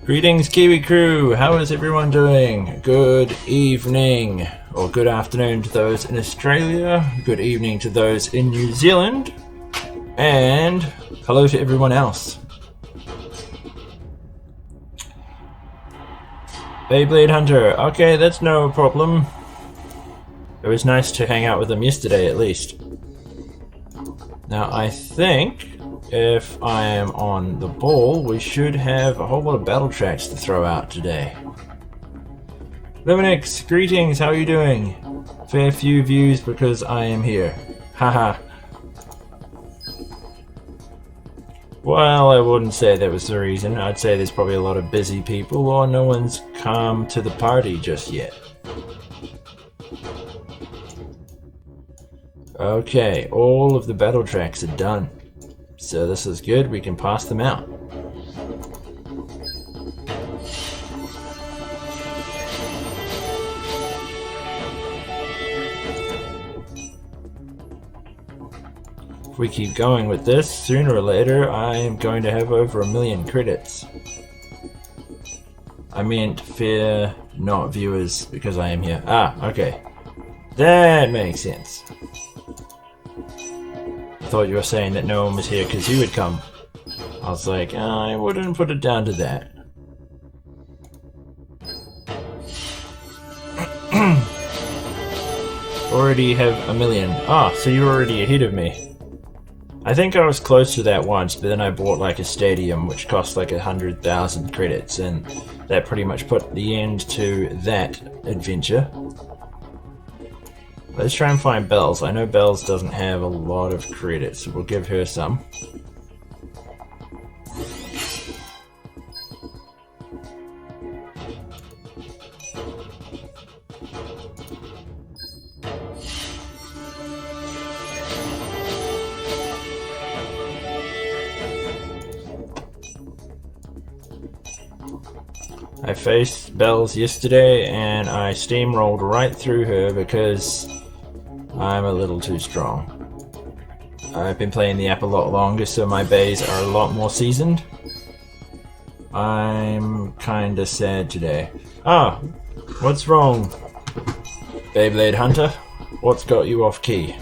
Greetings, Kiwi crew! How is everyone doing? Good evening, or good afternoon to those in Australia, good evening to those in New Zealand, and hello to everyone else. Beyblade Hunter, okay, that's no problem. It was nice to hang out with them yesterday at least. Now I think if I am on the ball, we should have a whole lot of battle tracks to throw out today. Luminix, greetings, how are you doing? Fair few views because I am here. Haha. Well, I wouldn't say that was the reason. I'd say there's probably a lot of busy people or no one's come to the party just yet. Okay, all of the battle tracks are done. So this is good, we can pass them out. If we keep going with this, sooner or later I am going to have over 1 million credits. I meant fear not viewers because I am here. Ah, okay. That makes sense. I thought you were saying that no one was here because you would come. I was like, I wouldn't put it down to that. Already have 1 million. Ah, so you're already ahead of me. I think I was close to that once, but then I bought like a stadium which cost like 100,000 credits, and that pretty much put the end to that adventure. Let's try and find Bells. I know Bells doesn't have a lot of credits, so we'll give her some. I faced Bells yesterday and I steamrolled right through her because I'm a little too strong. I've been playing the app a lot longer, so my bays are a lot more seasoned. I'm kinda sad today. Ah, what's wrong, Beyblade Hunter? What's got you off key?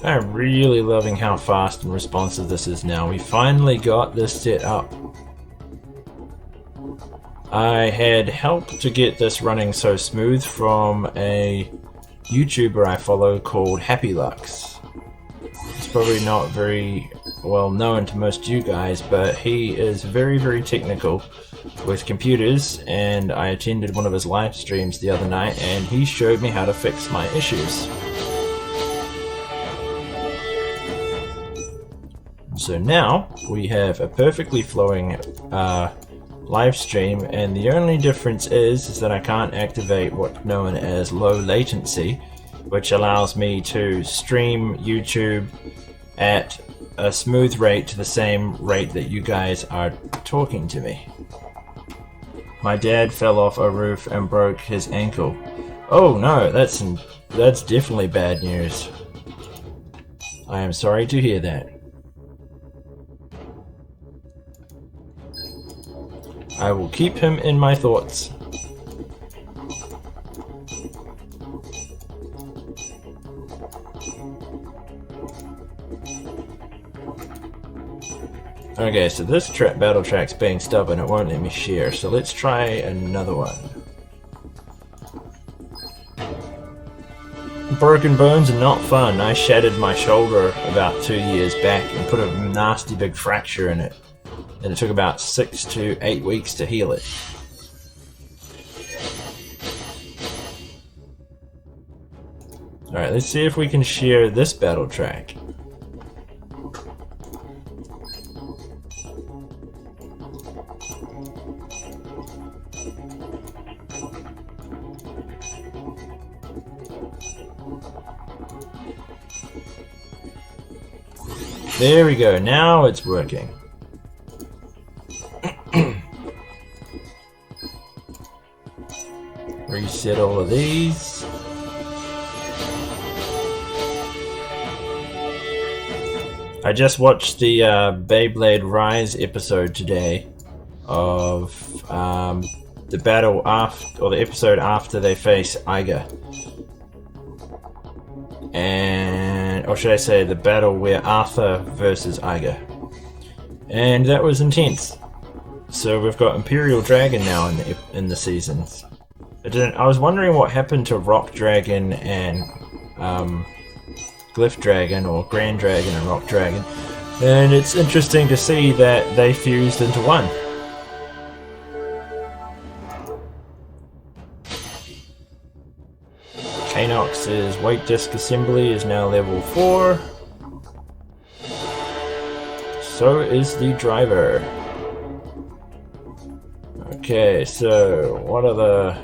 I'm really loving how fast and responsive this is now. We finally got this set up. I had help to get this running so smooth from a YouTuber I follow called Happy Lux. He's probably not very well known to most of you guys, but he is very, very technical with computers, and I attended one of his live streams the other night and he showed me how to fix my issues. So now we have a perfectly flowing live stream, and the only difference is that I can't activate what's known as low latency, which allows me to stream YouTube at a smooth rate to the same rate that you guys are talking to me. My dad fell off a roof and broke his ankle. Oh no, that's definitely bad news. I am sorry to hear that. I will keep him in my thoughts. Okay, so this battle track's being stubborn, it won't let me share, so let's try another one. Broken bones are not fun. I shattered my shoulder about 2 years back and put a nasty big fracture in it. And it took about 6 to 8 weeks to heal it. Alright, let's see if we can share this battle track. There we go, now it's working. Reset all of these. I just watched the Beyblade Rise episode today of the battle after, or the episode after they face Iga. And, or should I say, the battle where Arthur versus Iga. And that was intense. So we've got Imperial Dragon now in the seasons. I was wondering what happened to Rock Dragon and Glyph Dragon, or Grand Dragon and Rock Dragon. And it's interesting to see that they fused into one. Kanox's weight disc assembly is now level 4. So is the driver. Okay, so what other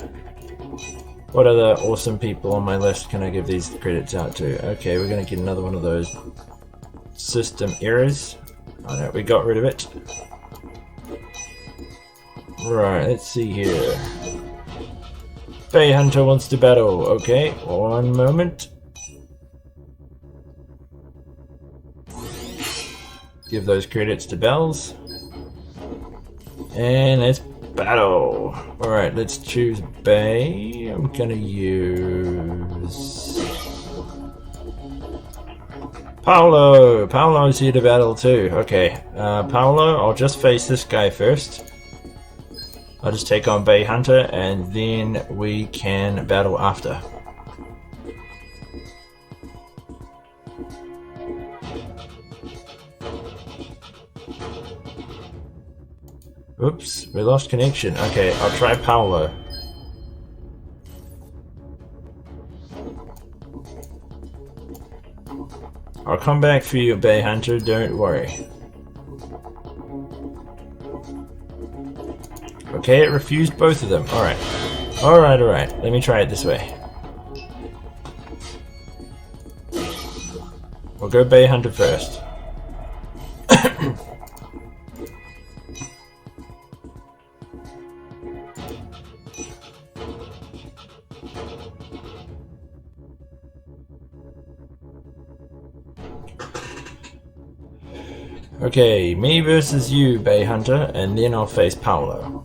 awesome people on my list can I give these credits out to? Okay, we're gonna get another one of those system errors. Oh no, we got rid of it. Right, let's see here. Bay Hunter wants to battle. Okay, one moment. Give those credits to Bells. And let's battle. Alright, let's choose Bay. I'm gonna use Paolo. Paolo's here to battle too. Okay, Paolo, I'll just face this guy first. I'll just take on Bay Hunter and then we can battle after. Oops, we lost connection. Okay, I'll try Paolo. I'll come back for you, Bay Hunter, don't worry. Okay, it refused both of them. Alright. Alright. Let me try it this way. We'll go Bay Hunter first. Okay, me versus you, Bay Hunter, and then I'll face Paolo.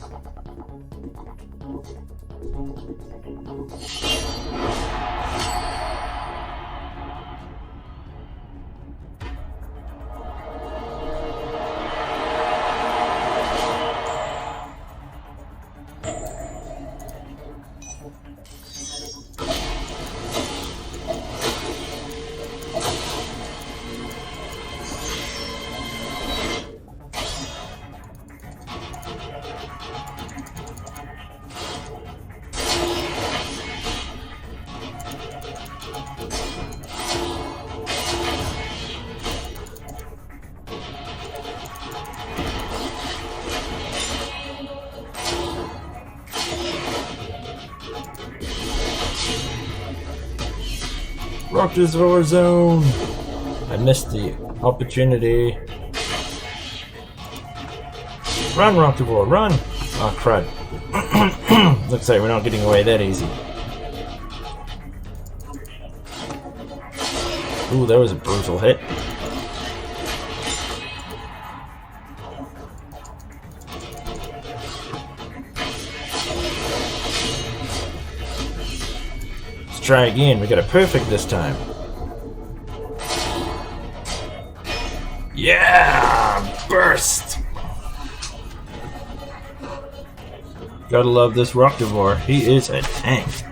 Rock this war zone! I missed the opportunity. Run, Rockivore, run! Oh, crud. Looks like we're not getting away that easy. Ooh, that was a brutal hit. Try again. We got a perfect this time. Yeah! Burst! Gotta love this Rockivore. He is a tank.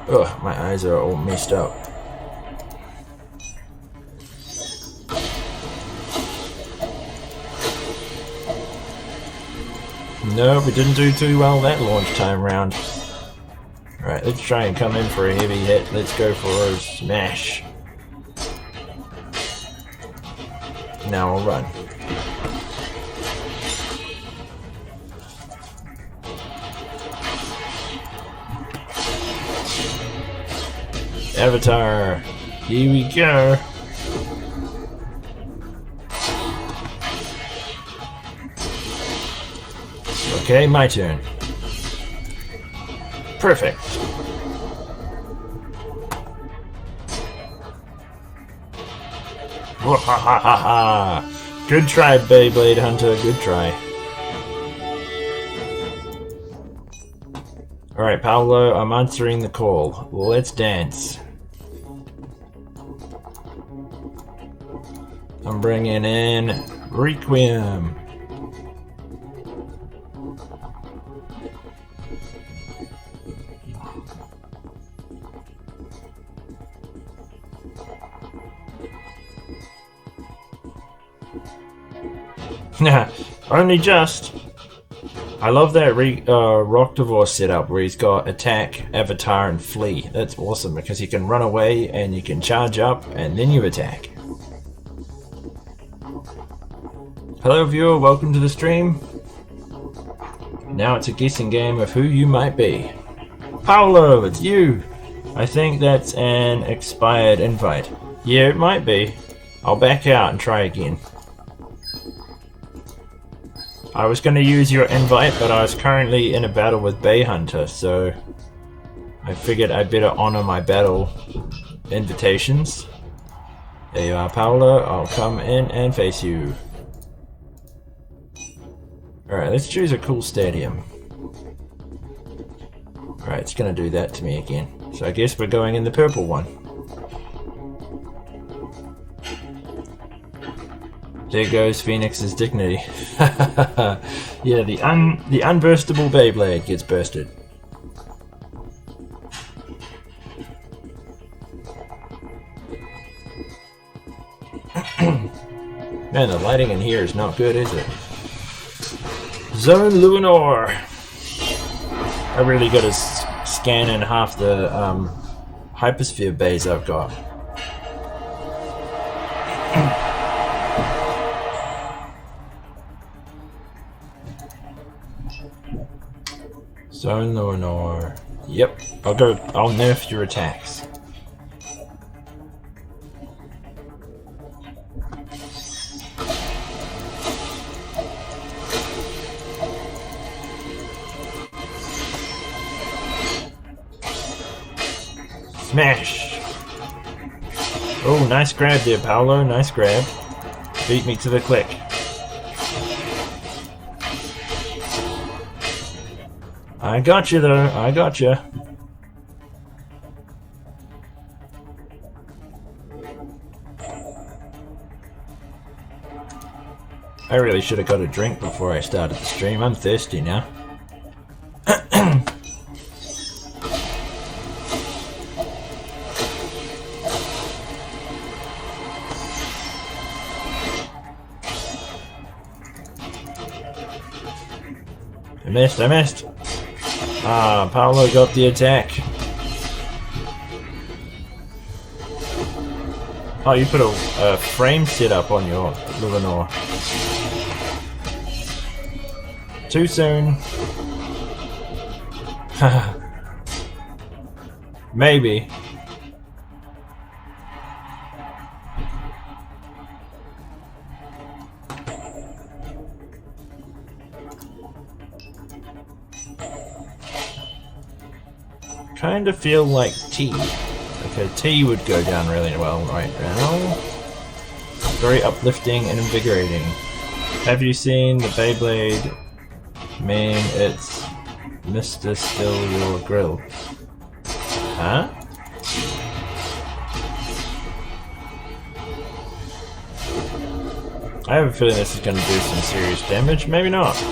Ugh, my eyes are all messed up. No, we didn't do too well that launch time round. Alright, let's try and come in for a heavy hit. Let's go for a smash. Now I'll run. Avatar. Here we go. Okay, my turn. Perfect. Wahahaha! Good try, Beyblade Hunter. Good try. Alright, Paolo, I'm answering the call. Let's dance. I'm bringing in Requiem. Only just. I love that Rocktavor setup where he's got attack, avatar, and flee. That's awesome because he can run away and you can charge up and then you attack. Hello viewer, welcome to the stream. Now it's a guessing game of who you might be. Paolo, it's you! I think that's an expired invite. Yeah, it might be. I'll back out and try again. I was going to use your invite, but I was currently in a battle with Bay Hunter, so I figured I'd better honor my battle invitations. There you are, Paolo. I'll come in and face you. Alright, let's choose a cool stadium. Alright, it's going to do that to me again. So I guess we're going in the purple one. There goes Phoenix's dignity. Yeah, the unburstable Beyblade gets bursted. Man, the lighting in here is not good, is it? Zone Lunar. I really got to scan in half the hypersphere bays I've got. Zone Lunar. Yep, I'll nerf your attacks. Smash! Oh, nice grab there, Paolo. Nice grab. Beat me to the click. I got you though. I got you. I really should have got a drink before I started the stream. I'm thirsty now. I missed. Ah, Paolo got the attack. Oh, you put a frame setup on your Luminor. Too soon. Maybe. Kind of feel like T. Okay, T would go down really well right now. Very uplifting and invigorating. Have you seen the Beyblade meme? It's Mr. Still Your Grill. Huh? I have a feeling this is going to do some serious damage. Maybe not.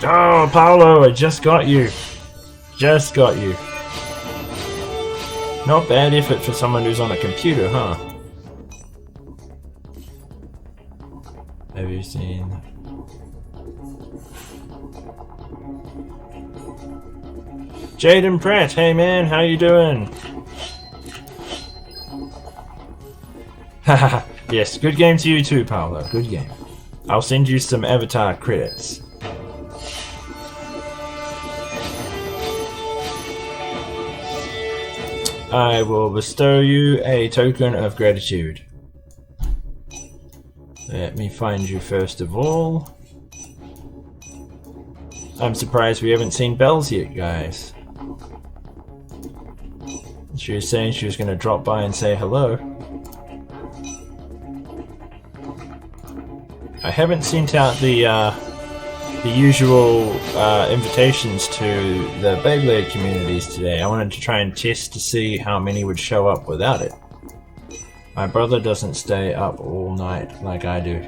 Oh, Paolo, I just got you. Just got you. Not bad effort for someone who's on a computer, huh? Have you seen... Jaden Pratt, hey man, how you doing? Haha, yes, good game to you too, Paolo, good game. I'll send you some avatar credits. I will bestow you a token of gratitude. Let me find you first of all. I'm surprised we haven't seen Bells yet, guys. She was saying she was going to drop by and say hello. I haven't sent out the usual invitations to the Beyblade communities today. I wanted to try and test to see how many would show up without it. My brother doesn't stay up all night like I do.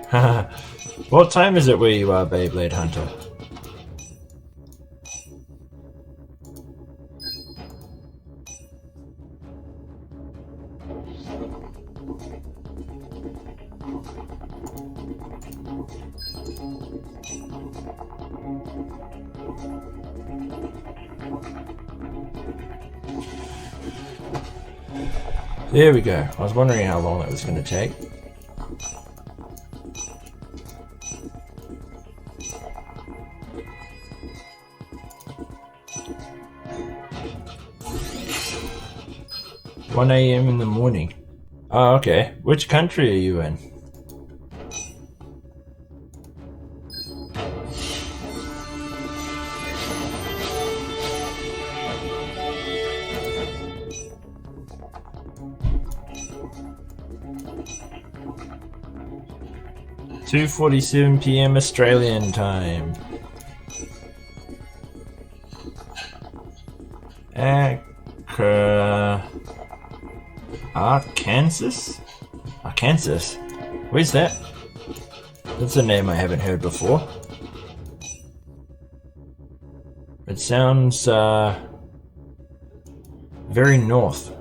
What time is it where you are, Beyblade Hunter? There we go. I was wondering how long that was going to take. "1 a.m. in the morning." Oh, okay. Which country are you in? "2:47 p.m. Australian time." Arkansas? Arkansas? Where's that? That's a name I haven't heard before. It sounds very north.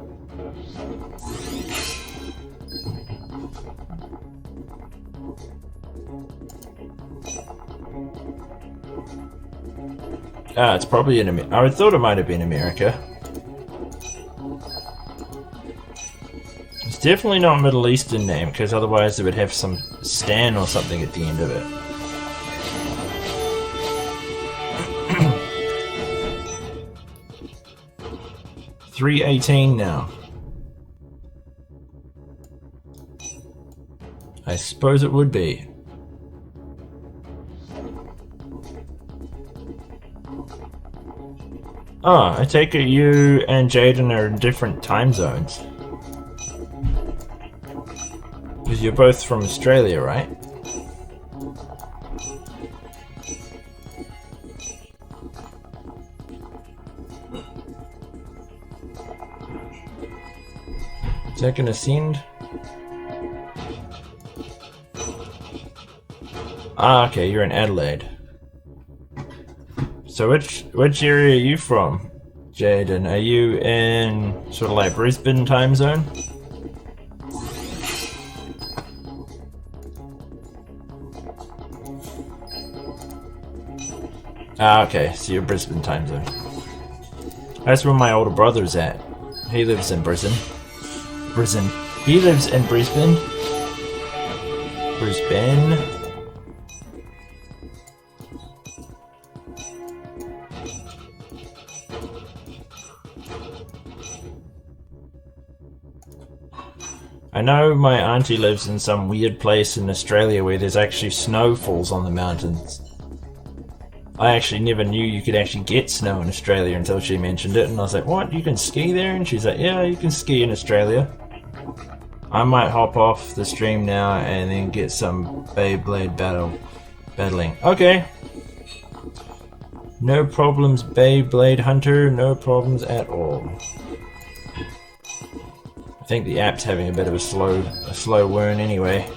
It's probably in America. I thought it might have been America. It's definitely not a Middle Eastern name, because otherwise it would have some Stan or something at the end of it. $3.18 now. I suppose it would be. Oh, I take it you and Jaden are in different time zones. Because you're both from Australia, right? Is that gonna send? Ah, okay, you're in Adelaide. So which area are you from, Jaden? Are you in sort of like Brisbane time zone? Ah, okay, so you're Brisbane time zone. That's where my older brother's at. He lives in Brisbane. He lives in Brisbane. Brisbane. I know my auntie lives in some weird place in Australia where there's actually snow falls on the mountains. I actually never knew you could actually get snow in Australia until she mentioned it, and I was like, what, you can ski there? And she's like, yeah, you can ski in Australia. I might hop off the stream now and then get some Beyblade battling. Okay. No problems, Beyblade Hunter, no problems at all. I think the app's having a bit of a slow whirn anyway.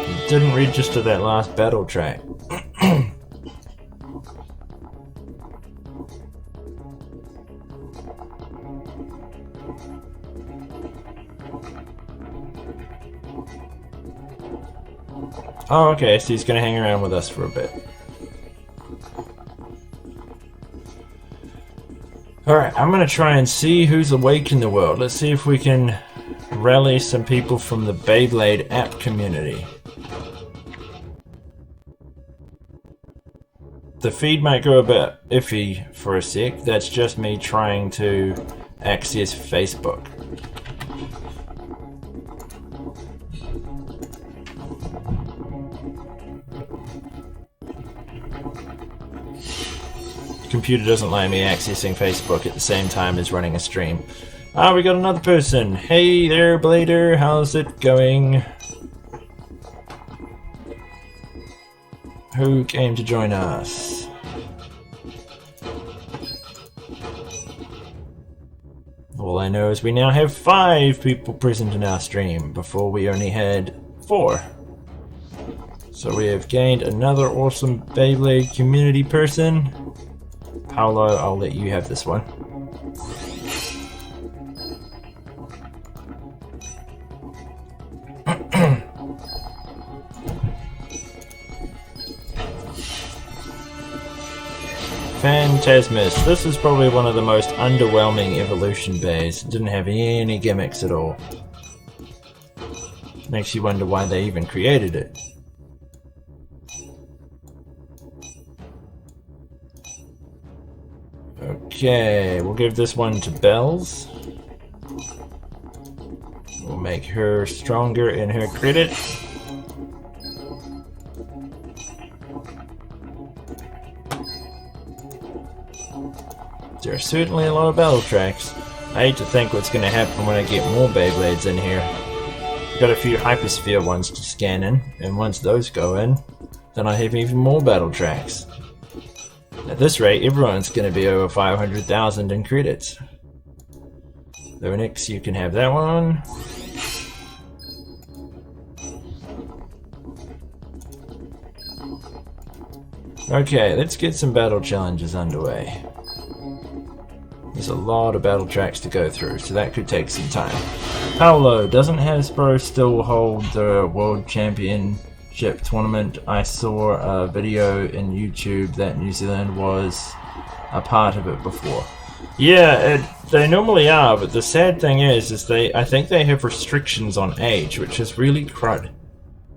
It didn't register that last battle track. Oh, okay, so he's gonna hang around with us for a bit. Alright, I'm gonna try and see who's awake in the world. Let's see if we can rally some people from the Beyblade app community. the feed might go a bit iffy for a sec. That's just me trying to access Facebook. Computer doesn't like me accessing Facebook at the same time as running a stream. Ah, we got another person. Hey there, Blader. How's it going? Who came to join us? All I know is we now have 5 people present in our stream. Before we only had 4. So we have gained another awesome Beyblade community person. Paolo, I'll let you have this one. Phantasmus. This is probably one of the most underwhelming evolution bays. It didn't have any gimmicks at all. Makes you wonder why they even created it. Okay, we'll give this one to Bells. We'll make her stronger in her credit. There are certainly a lot of battle tracks. I hate to think what's going to happen when I get more Beyblades in here. I've got a few hypersphere ones to scan in, and once those go in, then I have even more battle tracks. At this rate, everyone's going to be over 500,000 in credits. Linux, you can have that one. Okay, let's get some battle challenges underway. There's a lot of battle tracks to go through, so that could take some time. Paolo, doesn't Hasbro still hold the World Championship tournament? I saw a video in YouTube that New Zealand was a part of it before. Yeah, they normally are, but the sad thing is I think they have restrictions on age, which is really crud.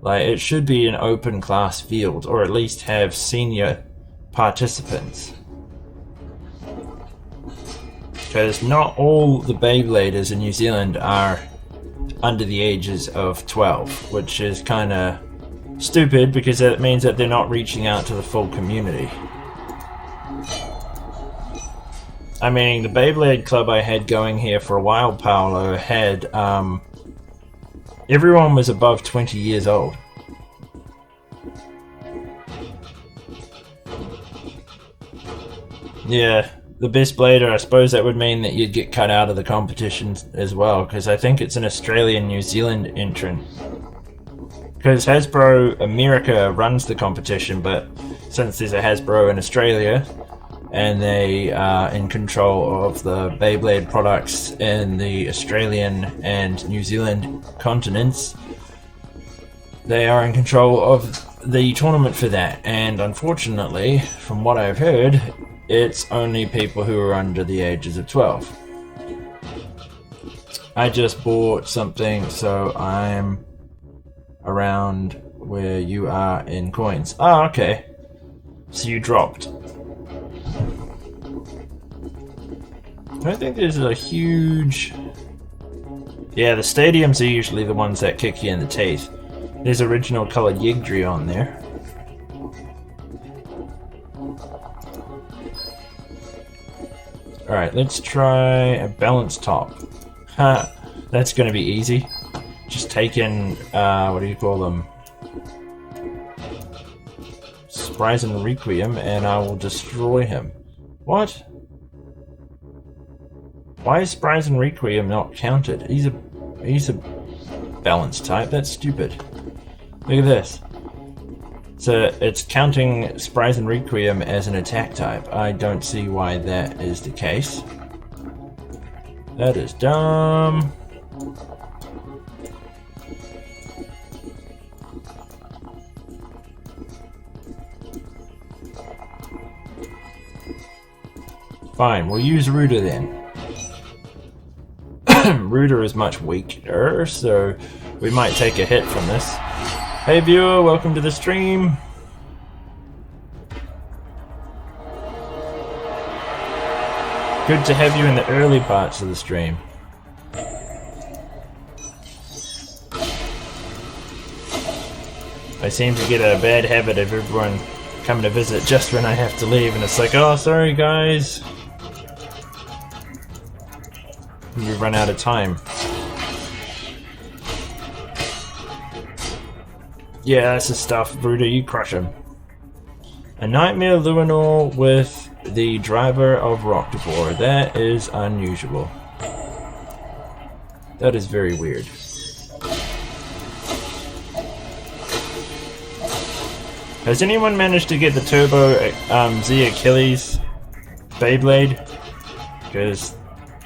Like, it should be an open class field, or at least have senior participants. Because not all the Beybladers in New Zealand are under the ages of 12, which is kind of stupid because it means that they're not reaching out to the full community. I mean, the Beyblade club I had going here for a while, Paolo, had everyone was above 20 years old. Yeah. The best blader, I suppose that would mean that you'd get cut out of the competition as well, because I think it's an Australian-New Zealand entrant. Because Hasbro America runs the competition, but since there's a Hasbro in Australia, and they are in control of the Beyblade products in the Australian and New Zealand continents, they are in control of the tournament for that, and unfortunately, from what I've heard, it's only people who are under the ages of 12. I just bought something, so I'm around where you are in coins. Oh, okay. So you dropped. I don't think there's a huge... Yeah, the stadiums are usually the ones that kick you in the teeth. There's original coloured Yigdri on there. Alright, let's try a balance top. Ha, that's going to be easy. Just take in, what do you call them? Surprise and Requiem, and I will destroy him. What? Why is Surprise and Requiem not counted? He's a balance type, that's stupid. Look at this. So it's counting Surprise and Requiem as an attack type. I don't see why that is the case. That is dumb. Fine, we'll use Rooter then. Rooter is much weaker, so we might take a hit from this. Hey viewer, welcome to the stream. Good to have you in the early parts of the stream. I seem to get a bad habit of everyone coming to visit just when I have to leave, and it's like, oh, sorry guys. We run out of time. Yeah, that's the stuff, Bruder, you crush him. A Nightmare Luminor with the driver of Rocktavor. That is unusual. That is very weird. Has anyone managed to get the Turbo Z Achilles Beyblade? Because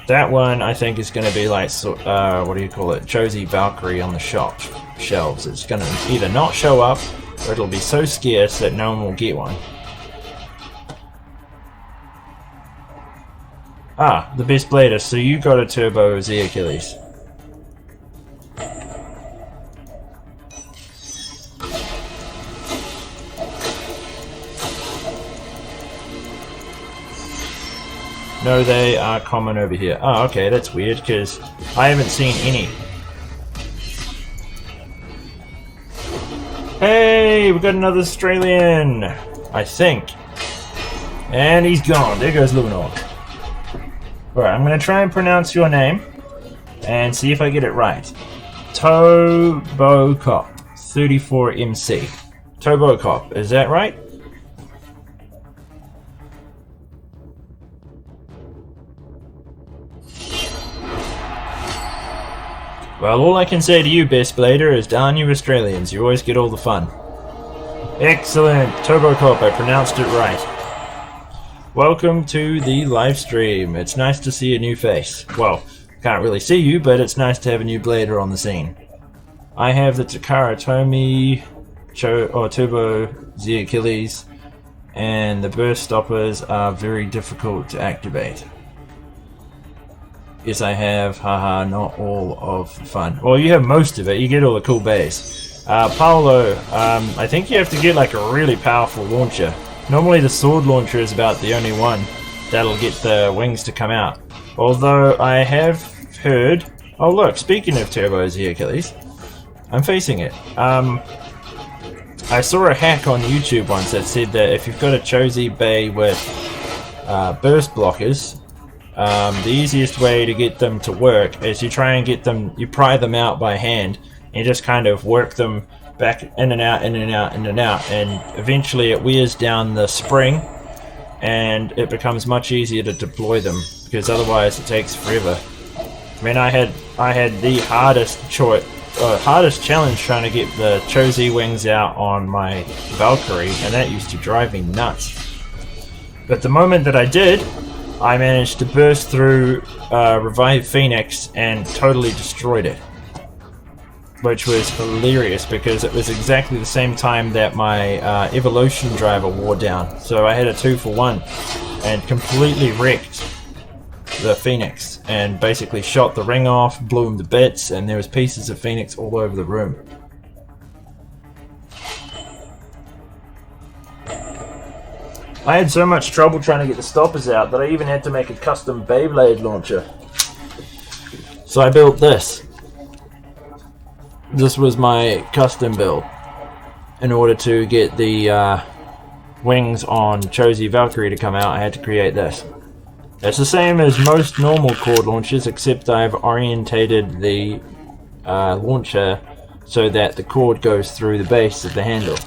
that one I think is going to be like, what do you call it? Josie Valkyrie on the shelves. It's going to either not show up, or it'll be so scarce that no one will get one. Ah, the best blader, so you got a Turbo Z Achilles. No, they are common over here. Oh, okay, that's weird, because I haven't seen any. Hey, we got another Australian, I think. And he's gone. There goes Luminor. Alright, I'm going to try and pronounce your name and see if I get it right. Tobocop 34MC. Tobocop, is that right? Well, all I can say to you, Best Blader, is darn you Australians, you always get all the fun. Excellent! Tobocop, I pronounced it right. Welcome to the live stream. It's nice to see a new face. Well, can't really see you, but it's nice to have a new blader on the scene. I have the Takara Tomy Turbo Z Achilles, and the burst stoppers are very difficult to activate. Yes, I have. Haha, not all of the fun. Well, you have most of it. You get all the cool bays. Paolo, I think you have to get like a really powerful launcher. Normally the sword launcher is about the only one that'll get the wings to come out. Although I have heard... Oh look, speaking of Turbo Z Achilles, I'm facing it. I saw a hack on YouTube once that said that if you've got a Josie Bay with burst blockers, the easiest way to get them to work is you try and get them, you pry them out by hand, and you just kind of work them back in and out, in and out, in and out, and eventually it wears down the spring and it becomes much easier to deploy them, because otherwise it takes forever. I mean, I had the hardest challenge trying to get the Josie wings out on my Valkyrie, and that used to drive me nuts. But the moment that I did, I managed to burst through Revive Phoenix and totally destroyed it. Which was hilarious because it was exactly the same time that my Evolution driver wore down. So I had a 2-for-1 and completely wrecked the Phoenix and basically shot the ring off, blew him to bits, and there was pieces of Phoenix all over the room. I had so much trouble trying to get the stoppers out that I even had to make a custom Beyblade launcher. So I built this. This was my custom build in order to get the wings on Josie Valkyrie to come out. I had to create this. It's the same as most normal cord launchers, except I've orientated the launcher so that the cord goes through the base of the handle,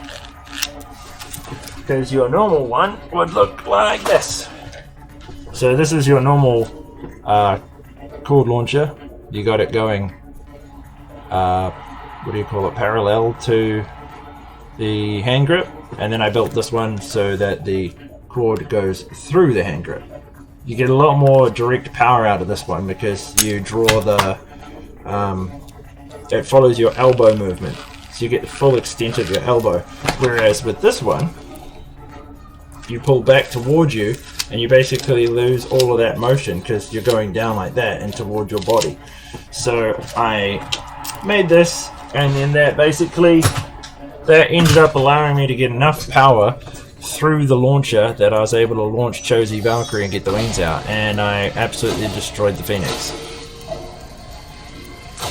because your normal one would look like this. So this is your normal cord launcher. You got it going what do you call it, parallel to the hand grip, and then I built this one so that the cord goes through the hand grip. You get a lot more direct power out of this one because you draw the it follows your elbow movement, so you get the full extent of your elbow, whereas with this one you pull back towards you and you basically lose all of that motion because you're going down like that and toward your body. So I made this, and then that ended up allowing me to get enough power through the launcher that I was able to launch Chozy Valkyrie and get the wings out, and I absolutely destroyed the Phoenix.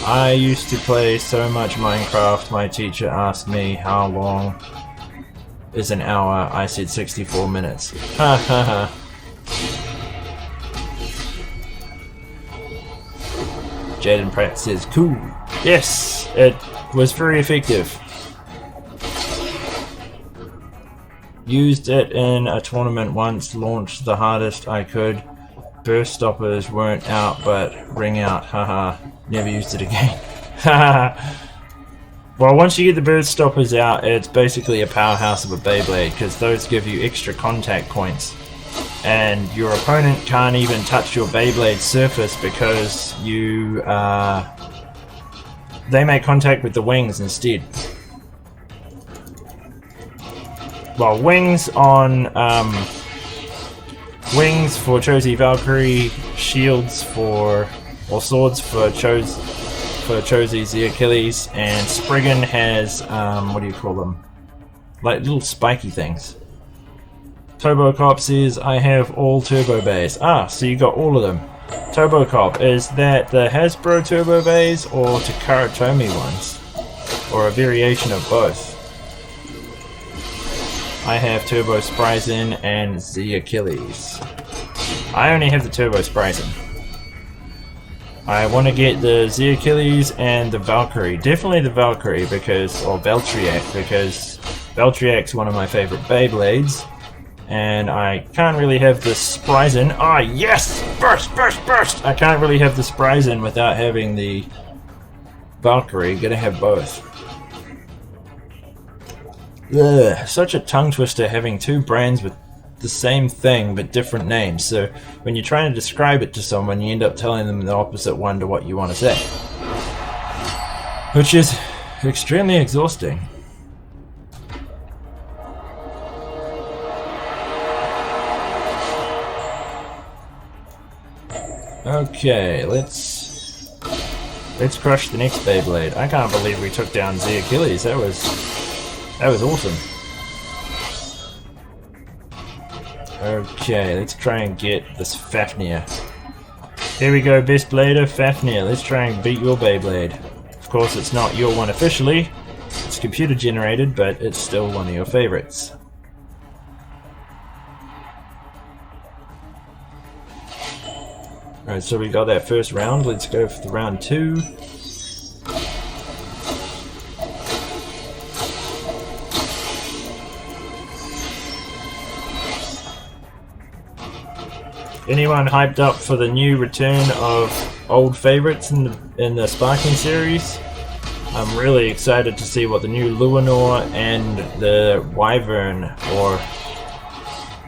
I used to play so much Minecraft, my teacher asked me how long is an hour. I said 64 minutes. Ha ha ha. Jaden Pratt says, cool. Yes, it was very effective. Used it in a tournament once, launched the hardest I could. Burst stoppers weren't out, but ring out. Haha. Never used it again. Haha. Well, once you get the burst stoppers out, it's basically a powerhouse of a Beyblade, because those give you extra contact points. And your opponent can't even touch your Beyblade surface because you, they make contact with the wings instead. Well, wings on, wings for Chozy Valkyrie, shields for, or swords for Chozy's the Achilles, and Spriggan has, what do you call them? Like little spiky things. Tobocop says, I have all Turbo Bays. Ah, so you got all of them. Tobocop, is that the Hasbro Turbo Bays or Takara Tomy ones? Or a variation of both? I have Turbo Spryzen and the Achilles. I only have the Turbo Spryzen. I want to get the Z Achilles and the Valkyrie. Definitely the Valkyrie because, or Valtriac, because Valtriac's one of my favorite Beyblades. And I can't really have the Spryzen. Ah, yes! Burst, burst, burst! I can't really have the Spryzen without having the Valkyrie. Gotta have both. Ugh, such a tongue twister having two brands with the same thing but different names. So when you're trying to describe it to someone, you end up telling them the opposite one to what you want to say. Which is extremely exhausting. Okay, let's crush the next Beyblade. I can't believe we took down Z Achilles. That was awesome. Okay, let's try and get this Fafnir. Here we go, best blader, Fafnir. Let's try and beat your Beyblade. Of course, it's not your one officially. It's computer generated, but it's still one of your favorites. Alright, so we got that first round. Let's go for the round 2. Anyone hyped up for the new return of old favorites in the Sparking series? I'm really excited to see what the new Luinor and the Wyvern, or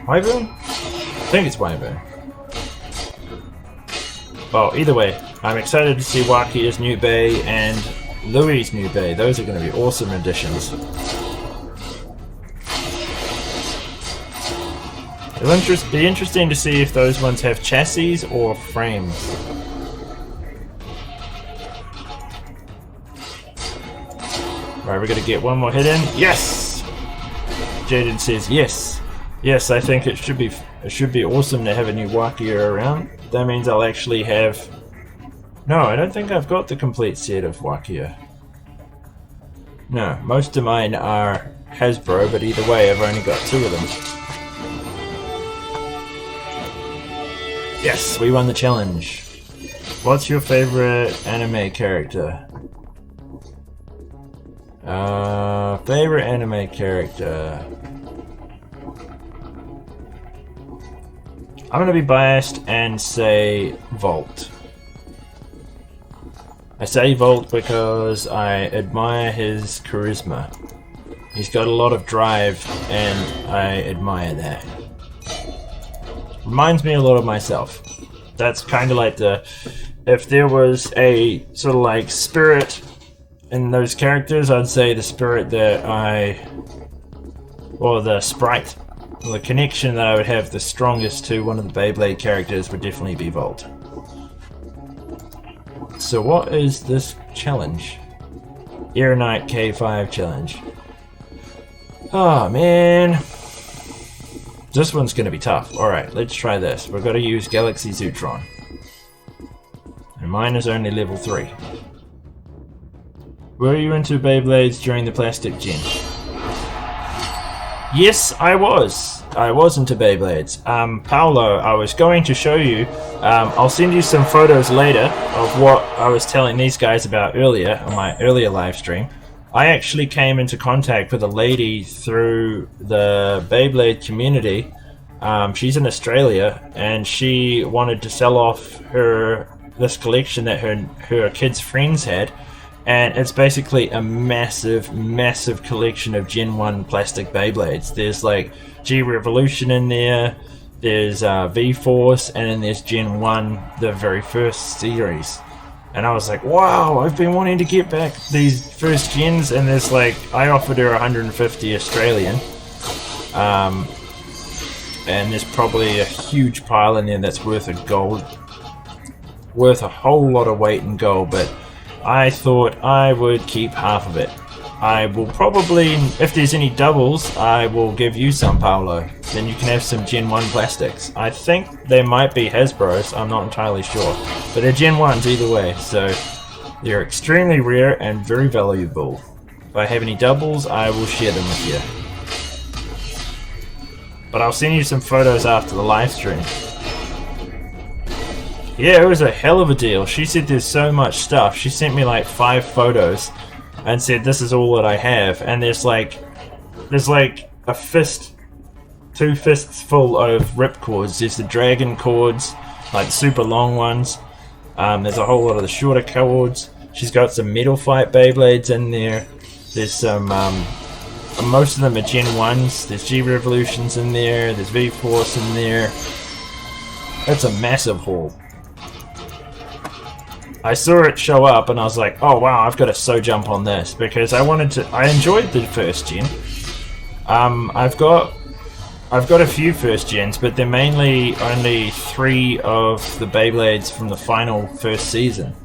Wyvern? I think it's Wyvern. Well, either way, I'm excited to see Wakia's new bay and Louie's new bay. Those are going to be awesome additions. It'll be interesting to see if those ones have chassis or frames. Alright, we're going to get one more hit in. Yes! Jaden says yes. Yes, I think it should be awesome to have a new Wakia around. That means I'll actually have... No, I don't think I've got the complete set of Wakia. No, most of mine are Hasbro, but either way I've only got 2 of them. Yes, we won the challenge. What's your favorite anime character? Favorite anime character... I'm gonna be biased and say Volt. I say Volt because I admire his charisma. He's got a lot of drive and I admire that. Reminds me a lot of myself. That's kind of like if there was a sort of like spirit in those characters, I'd say the spirit that or the sprite. Well, the connection that I would have the strongest to one of the Beyblade characters would definitely be Volt. So what is this challenge? Air Knight K5 challenge. Oh man. This one's gonna be tough. Alright, let's try this. We've got to use Galaxy Zootron. And mine is only level 3. Were you into Beyblades during the plastic gen? Yes, I was. I was into Beyblades. Paolo, I was going to show you. I'll send you some photos later of what I was telling these guys about earlier on my earlier live stream. I actually came into contact with a lady through the Beyblade community. She's in Australia, and she wanted to sell off this collection that her kids' friends had, and it's basically a massive collection of Gen 1 plastic Beyblades. There's like G-Revolution in there, there's V-Force, and then there's Gen 1, the very first series. And I was like, wow, I've been wanting to get back these first gens, and there's like, I offered her 150 Australian. And there's probably a huge pile in there that's worth a whole lot of weight in gold, but I thought I would keep half of it. I will probably, if there's any doubles, I will give you some, Paolo. Then you can have some Gen 1 plastics. I think they might be Hasbro's, I'm not entirely sure. But they're Gen 1s either way, so they're extremely rare and very valuable. If I have any doubles, I will share them with you. But I'll send you some photos after the live stream. Yeah, it was a hell of a deal. She said there's so much stuff. She sent me like 5 photos and said this is all that I have. And there's like a fist, 2 fists full of rip cords. There's the dragon cords, like the super long ones. There's a whole lot of the shorter cords. She's got some Metal Fight Beyblades in there. There's some, most of them are Gen 1s. There's G-Revolutions in there. There's V-Force in there. That's a massive haul. I saw it show up and I was like, oh wow, I've got to jump on this, because I enjoyed the first gen. I've got a few first gens, but they're mainly only 3 of the Beyblades from the final first season.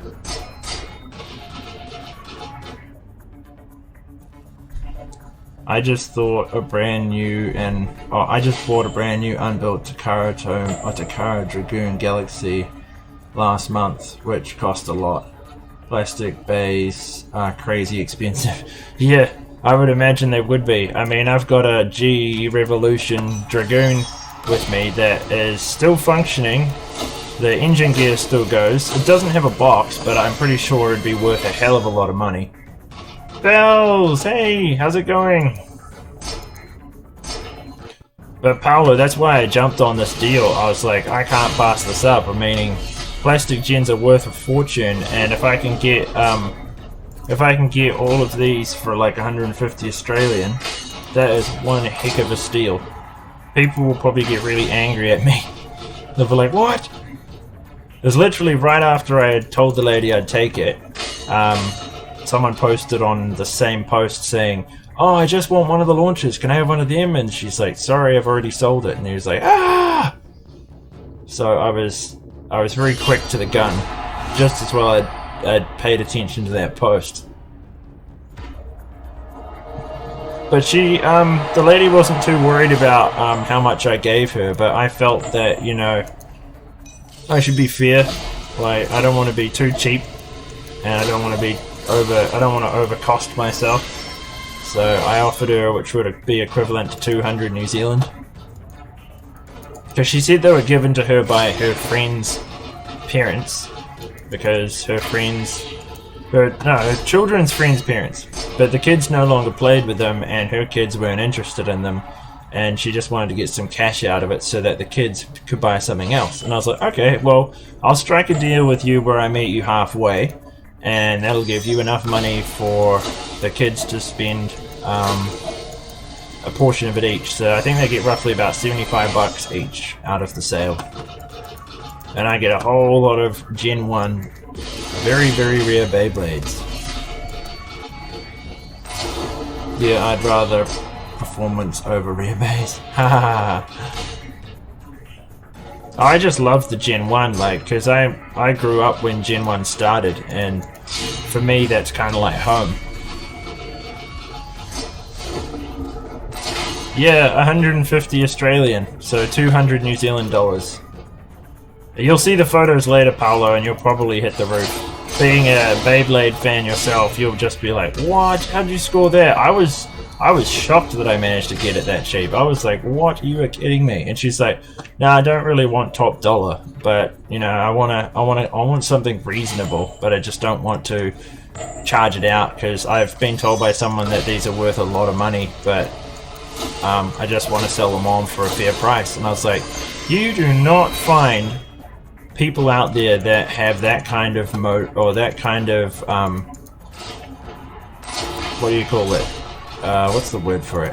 I just thought I just bought a brand new unbuilt Takara Dragoon Galaxy last month, which cost a lot. Plastic bays are crazy expensive. Yeah, I would imagine they would be. I mean, I've got a G-Revolution Dragoon with me that is still functioning. The engine gear still goes. It doesn't have a box, but I'm pretty sure it'd be worth a hell of a lot of money. Bells! Hey, how's it going? But Paolo, that's why I jumped on this deal. I was like, I can't pass this up. Meaning, plastic gens are worth a fortune, and if I can get all of these for like 150 Australian, that is one heck of a steal. People will probably get really angry at me. They'll be like, what? It was literally right after I had told the lady I'd take it. Someone posted on the same post saying, oh, I just want one of the launchers, can I have one of them? And she's like, sorry, I've already sold it. And he was like, ah! So I was very quick to the gun, just as well I'd paid attention to that post. But she, the lady wasn't too worried about how much I gave her, but I felt that, you know, I should be fair. Like, I don't want to be too cheap, and I don't want to overcost myself. So I offered her, which would be equivalent to 200 New Zealand. Because she said they were given to her by her friend's parents, because her children's friends' parents, but the kids no longer played with them and her kids weren't interested in them, and she just wanted to get some cash out of it so that the kids could buy something else. And I was like, okay, well, I'll strike a deal with you where I meet you halfway, and that'll give you enough money for the kids to spend a portion of it each. So I think they get roughly about 75 bucks each out of the sale. And I get a whole lot of Gen 1 very, very rare Beyblades. Yeah, I'd rather performance over rare bays. I just love the Gen 1, like, because I grew up when Gen 1 started, and for me that's kind of like home. Yeah, 150 Australian, so 200 New Zealand dollars. You'll see the photos later, Paolo, and you'll probably hit the roof. Being a Beyblade fan yourself, you'll just be like, what? How'd you score that? I was shocked that I managed to get it that cheap. I was like, what? You are kidding me. And she's like, no, I don't really want top dollar, but you know, I want something reasonable, but I just don't want to charge it out because I've been told by someone that these are worth a lot of money, but I just want to sell them on for a fair price. And I was like, you do not find people out there that have that kind of or that kind of what do you call it? What's the word for it?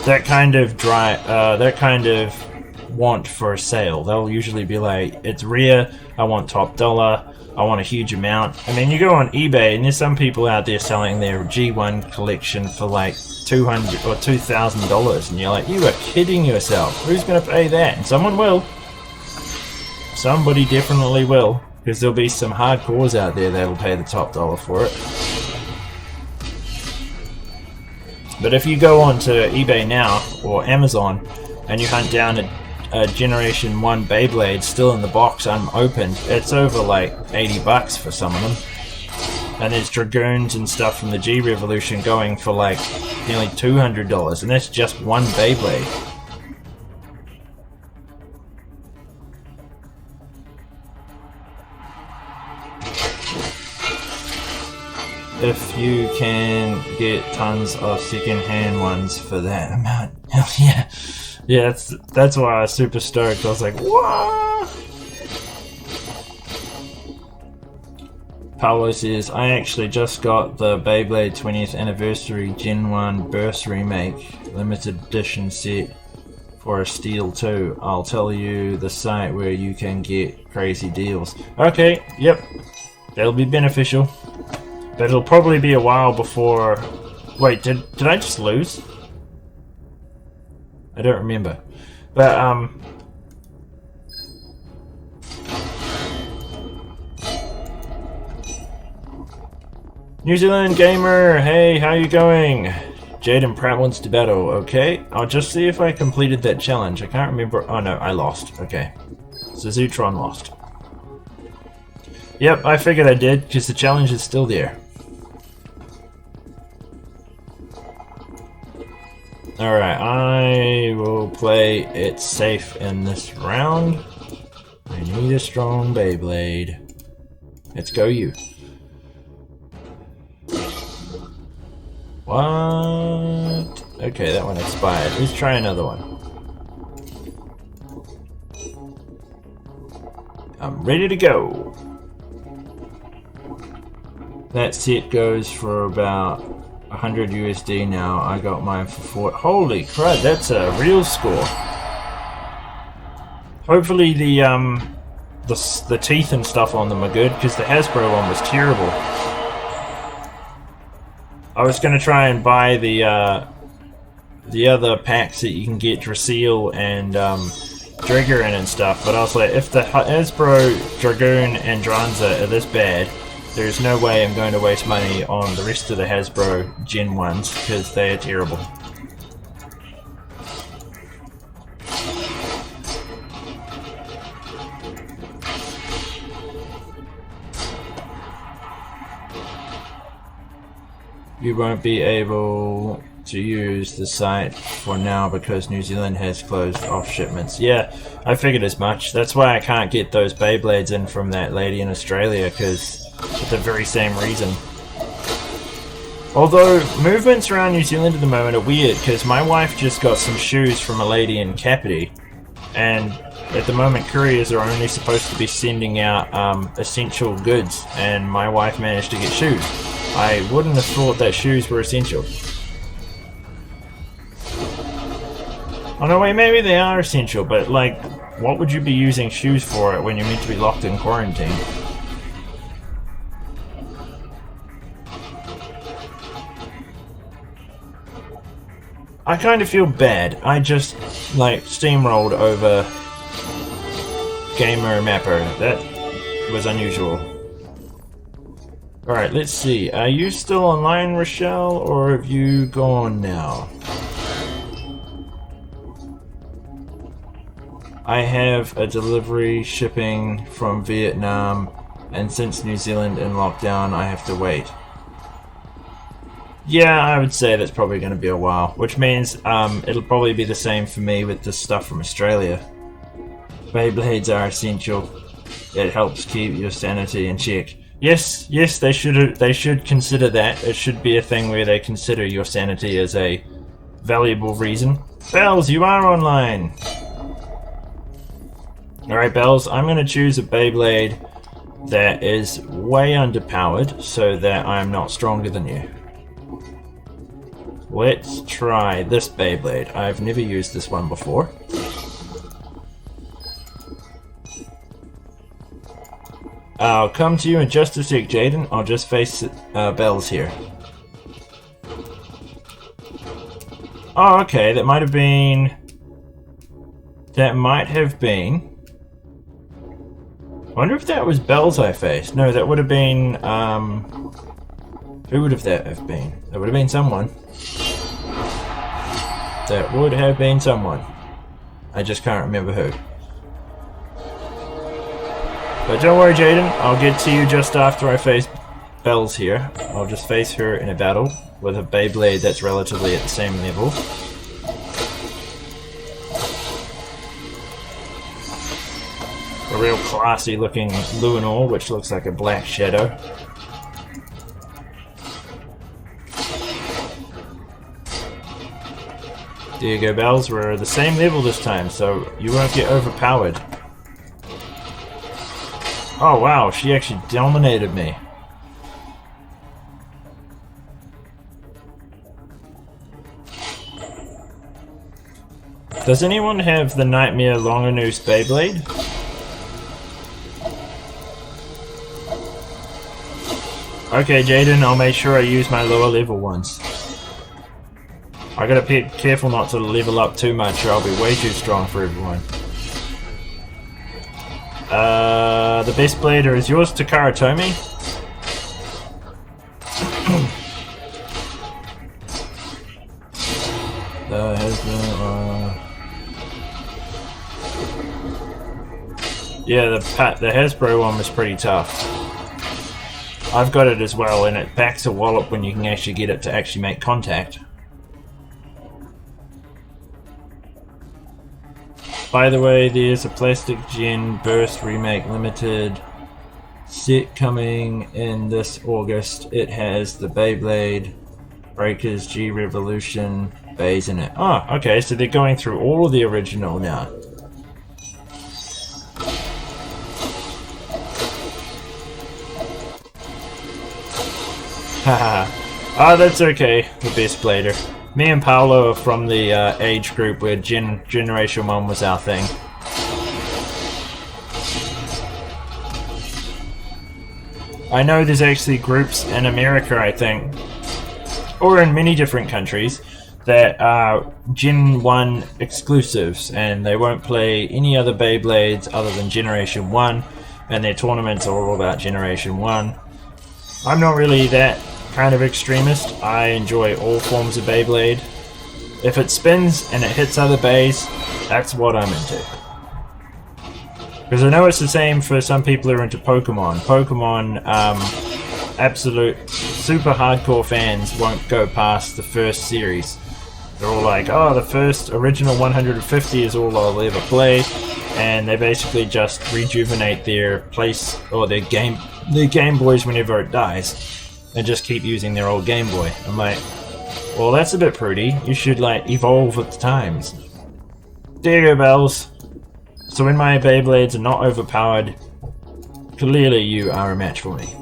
That kind of that kind of want for a sale. They'll usually be like, it's rare, I want top dollar, I want a huge amount. I mean, you go on eBay and there's some people out there selling their G1 collection for like $200 or $2,000, and you're like, you are kidding yourself. Who's going to pay that? And someone will. Somebody definitely will, because there'll be some hardcores out there that'll pay the top dollar for it. But if you go on to eBay now, or Amazon, and you hunt down a Generation 1 Beyblade still in the box unopened, it's over like 80 bucks for some of them. And there's Dragoons and stuff from the G Revolution going for like nearly $200, and that's just one Beyblade. If you can get tons of second-hand ones for that amount, hell yeah. Yeah, that's why I was super stoked. I was like, what? Paolo says, I actually just got the Beyblade 20th Anniversary Gen 1 Burst Remake Limited Edition set for a steal too. I'll tell you the site where you can get crazy deals. Okay, yep. That'll be beneficial. But it'll probably be a while before... Wait, did I just lose? I don't remember. But, New Zealand Gamer, hey, how you going? Jaden Pratt wants to battle, okay. I'll just see if I completed that challenge. I can't remember... Oh no, I lost. Okay. So Zootron lost. Yep, I figured I did, because the challenge is still there. Alright, I will play it safe in this round. I need a strong Beyblade. Let's go you. What? Okay, that one expired. Let's try another one. I'm ready to go. That set goes for about 100 USD now. I got mine for 4. Holy crud, that's a real score. Hopefully the teeth and stuff on them are good, because the Hasbro one was terrible. I was going to try and buy the other packs that you can get Drasil and Drigger in and stuff, but I was like, if the Hasbro Dragoon and Dranza are this bad, there's no way I'm going to waste money on the rest of the Hasbro Gen 1s, because they are terrible. You won't be able to use the site for now because New Zealand has closed off shipments. Yeah, I figured as much. That's why I can't get those Beyblades in from that lady in Australia, because for the very same reason. Although, movements around New Zealand at the moment are weird, because my wife just got some shoes from a lady in Kapiti, and at the moment couriers are only supposed to be sending out essential goods, and my wife managed to get shoes. I wouldn't have thought that shoes were essential. Oh no, wait, maybe they are essential, but like, what would you be using shoes for when you're meant to be locked in quarantine? I kind of feel bad. I just, like, steamrolled over Gamer Mapper. That was unusual. Alright, let's see. Are you still online, Rochelle, or have you gone now? I have a delivery shipping from Vietnam, and since New Zealand in lockdown, I have to wait. Yeah, I would say that's probably going to be a while, which means it'll probably be the same for me with this stuff from Australia. Beyblades are essential. It helps keep your sanity in check. Yes, they should consider that. It should be a thing where they consider your sanity as a valuable reason. Bells, you are online! Alright, Bells, I'm going to choose a Beyblade that is way underpowered so that I'm not stronger than you. Let's try this Beyblade. I've never used this one before. I'll come to you in just a sec, Jaden. I'll just face Bells here. Oh, okay, that might have been... I wonder if that was Bells I faced. No, that would have been... Who would that have been? That would have been someone. That would have been someone. I just can't remember who. But don't worry, Jaden. I'll get to you just after I face Bells here. I'll just face her in a battle with a Beyblade that's relatively at the same level. A real classy looking Luinor, which looks like a black shadow. There you go, Bells. We're the same level this time, so you won't get overpowered. Oh wow, she actually dominated me. Does anyone have the Nightmare Longinus Beyblade? Okay, Jaden, I'll make sure I use my lower level ones. I gotta be careful not to level up too much or I'll be way too strong for everyone. The best blader is yours, Takara, Tomy. Yeah, the Hasbro one was pretty tough. I've got it as well, and it packs a wallop when you can actually get it to actually make contact. By the way, there's a Plastic Gen Burst Remake Limited set coming in this August. It has the Beyblade, Breakers, G Revolution, bays in it. Oh, okay, so they're going through all of the original now. Haha. Oh, that's okay, the best blader. Me and Paolo are from the age group where Generation 1 was our thing. I know there's actually groups in America, I think, or in many different countries, that are Gen 1 exclusives, and they won't play any other Beyblades other than Generation 1, and their tournaments are all about Generation 1. I'm not really that kind of extremist. I enjoy all forms of Beyblade. If it spins and it hits other bays, that's what I'm into. Because I know it's the same for some people who are into Pokemon. Absolute super hardcore fans won't go past the first series. They're all like, oh, the first original 150 is all I'll ever play, and they basically just rejuvenate their place or their Game Boys whenever it dies, and just keep using their old Game Boy. I'm like, well, that's a bit prudy. You should like evolve with the times. There you go, Bells. So when my Beyblades are not overpowered, clearly you are a match for me.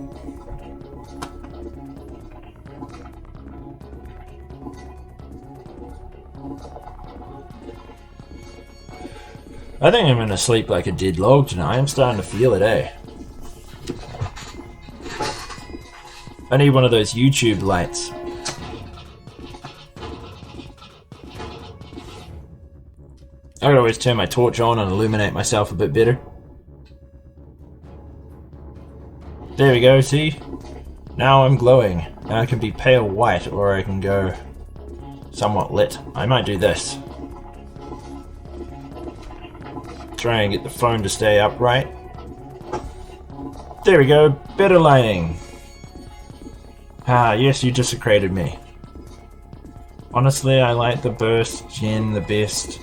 I think I'm gonna sleep like a dead log tonight. I'm starting to feel it, eh? I need one of those YouTube lights. I could always turn my torch on and illuminate myself a bit better. There we go, see? Now I'm glowing. Now I can be pale white, or I can go somewhat lit. I might do this. Try and get the phone to stay upright. There we go, better lighting. Ah, yes, you desecrated me. Honestly, I like the burst gen the best.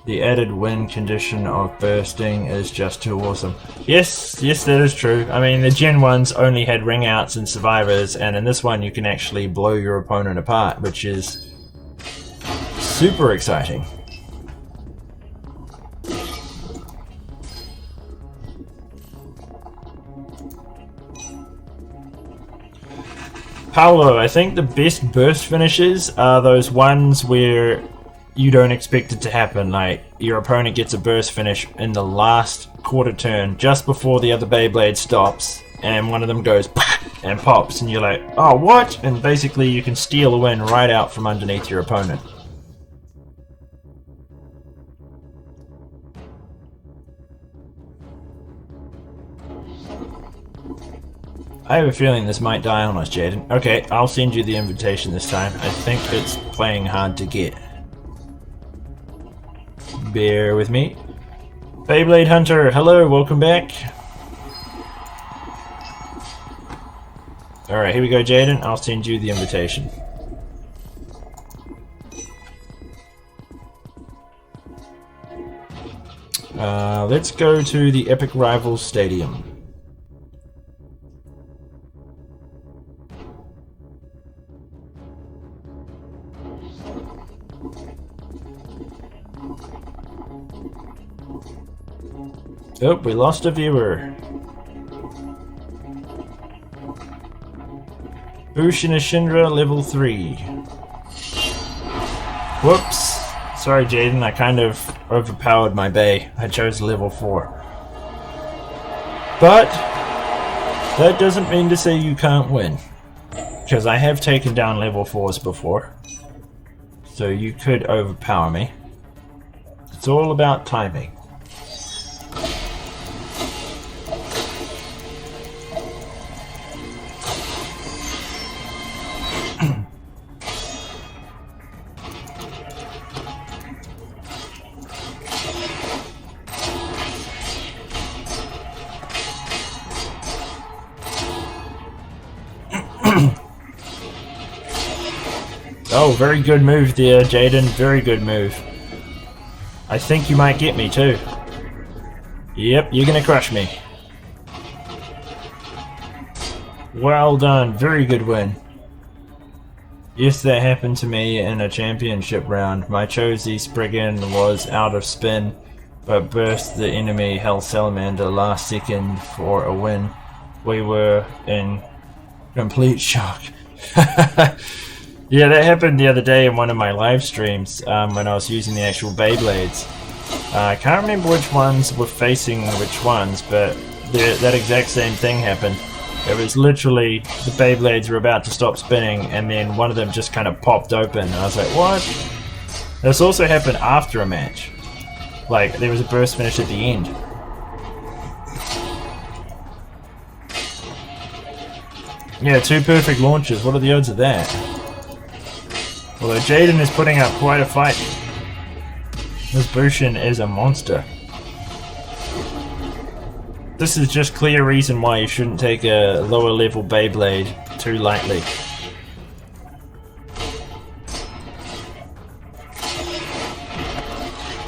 The added win condition of bursting is just too awesome. Yes, that is true. I mean, the gen ones only had ring outs and survivors, and in this one you can actually blow your opponent apart, which is super exciting. Paolo, I think the best burst finishes are those ones where you don't expect it to happen, like your opponent gets a burst finish in the last quarter turn just before the other Beyblade stops and one of them goes and pops and you're like, oh what? And basically you can steal a win right out from underneath your opponent. I have a feeling this might die on us, Jaden. Okay, I'll send you the invitation this time. I think it's playing hard to get. Bear with me. Beyblade Hunter, hello, welcome back. Alright, here we go, Jaden. I'll send you the invitation. Let's go to the Epic Rivals Stadium. Oh, we lost a viewer. Bushinashindra level 3. Whoops. Sorry, Jaden, I kind of overpowered my bay. I chose level 4. But that doesn't mean to say you can't win. Because I have taken down level 4s before. So you could overpower me. It's all about timing. Oh, very good move there, Jaden. Very good move. I think you might get me too. Yep, you're gonna crush me. Well done. Very good win. Yes, that happened to me in a championship round. My Chosy Spriggan was out of spin, but burst the enemy Hell Salamander last second for a win. We were in complete shock. Yeah, that happened the other day in one of my live streams when I was using the actual Beyblades. I can't remember which ones were facing which ones, but that exact same thing happened. It was literally the Beyblades were about to stop spinning and then one of them just kind of popped open and I was like, what? This also happened after a match. Like, there was a burst finish at the end. Yeah, 2 perfect launches. What are the odds of that? Although Jaden is putting up quite a fight. This Bushin is a monster. This is just clear reason why you shouldn't take a lower level Beyblade too lightly.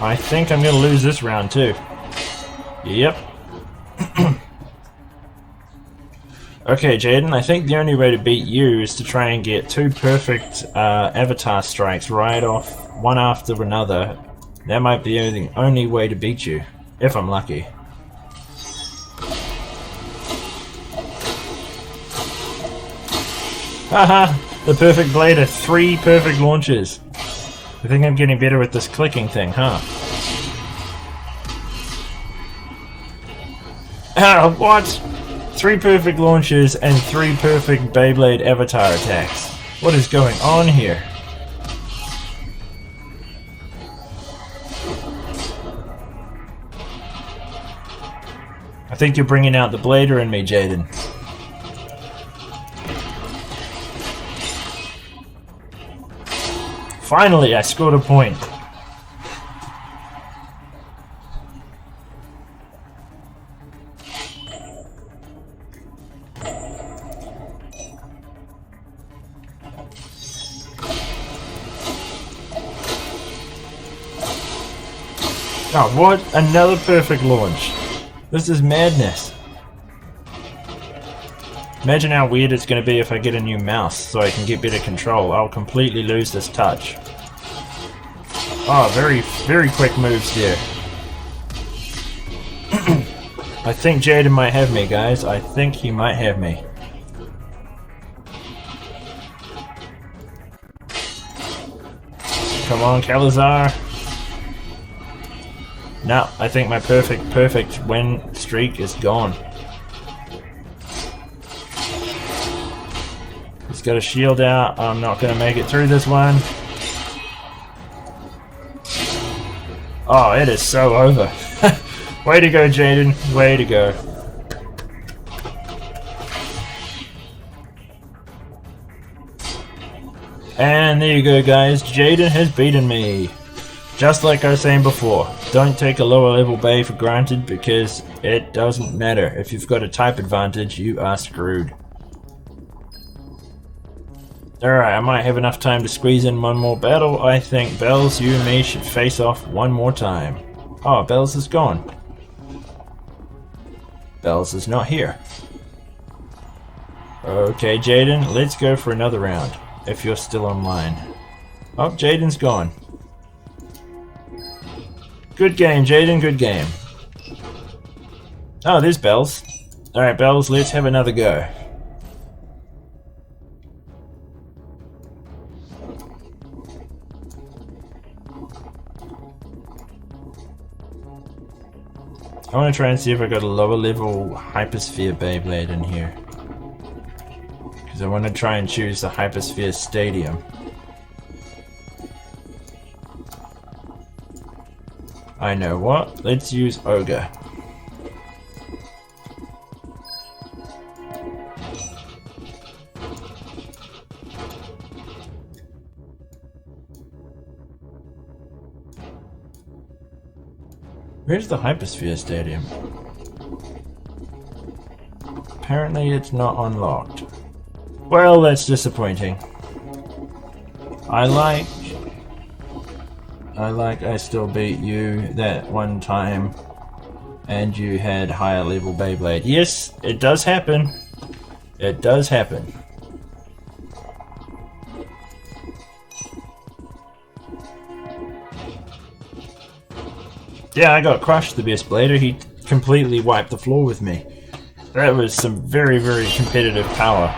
I think I'm gonna lose this round too. Yep. Okay, Jaden, I think the only way to beat you is to try and get 2 perfect avatar strikes right off, one after another. That might be the only way to beat you, if I'm lucky. Haha! The perfect blade of 3 perfect launches. I think I'm getting better with this clicking thing, huh? Ah, what? 3 perfect launches and 3 perfect Beyblade avatar attacks. What is going on here? I think you're bringing out the blader in me, Jaden. Finally, I scored a point. Oh, what? Another perfect launch. This is madness. Imagine how weird it's going to be if I get a new mouse so I can get better control. I'll completely lose this touch. Oh, very, very quick moves there. I think Jaden might have me, guys. I think he might have me. Come on, Calazar. No, I think my perfect win streak is gone. He's got a shield out. I'm not going to make it through this one. Oh, it is so over. Way to go, Jaden. Way to go. And there you go, guys. Jaden has beaten me. Just like I was saying before, don't take a lower level bay for granted because it doesn't matter. If you've got a type advantage, you are screwed. Alright, I might have enough time to squeeze in one more battle. I think Bells, you and me should face off one more time. Oh, Bells is gone. Bells is not here. Okay, Jaden, let's go for another round, if you're still online. Oh, Jaden's gone. Good game, Jaden, good game. Oh, there's Bells. Alright, Bells, let's have another go. I want to try and see if I got a lower level hypersphere Beyblade in here. Because I want to try and choose the hypersphere stadium. I know what, let's use Ogre. Where's the hypersphere stadium? Apparently it's not unlocked. Well, that's disappointing. I still beat you that one time and you had higher level Beyblade. Yes, it does happen. It does happen. Yeah, I got crushed, the best blader. He completely wiped the floor with me. That was some very, very competitive power.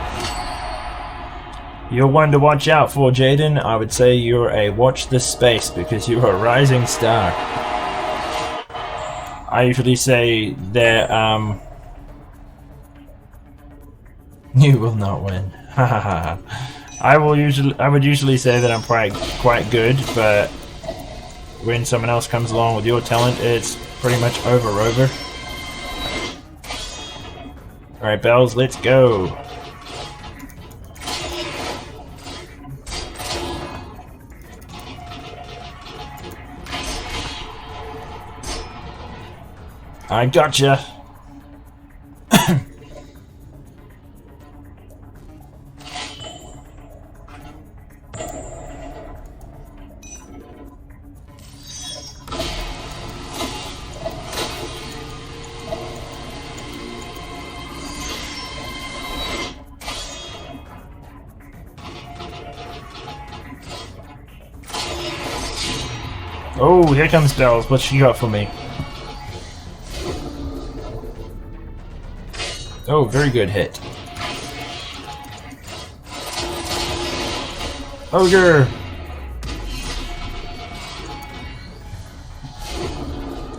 You're one to watch out for, Jaden. I would say you're a watch this space because you're a rising star. I usually say that you will not win. I would usually say that I'm quite good, but when someone else comes along with your talent, it's pretty much over. Alright, Bells, let's go. I gotcha. Oh, here comes Bells. What she got for me? Oh, very good hit. Ogre!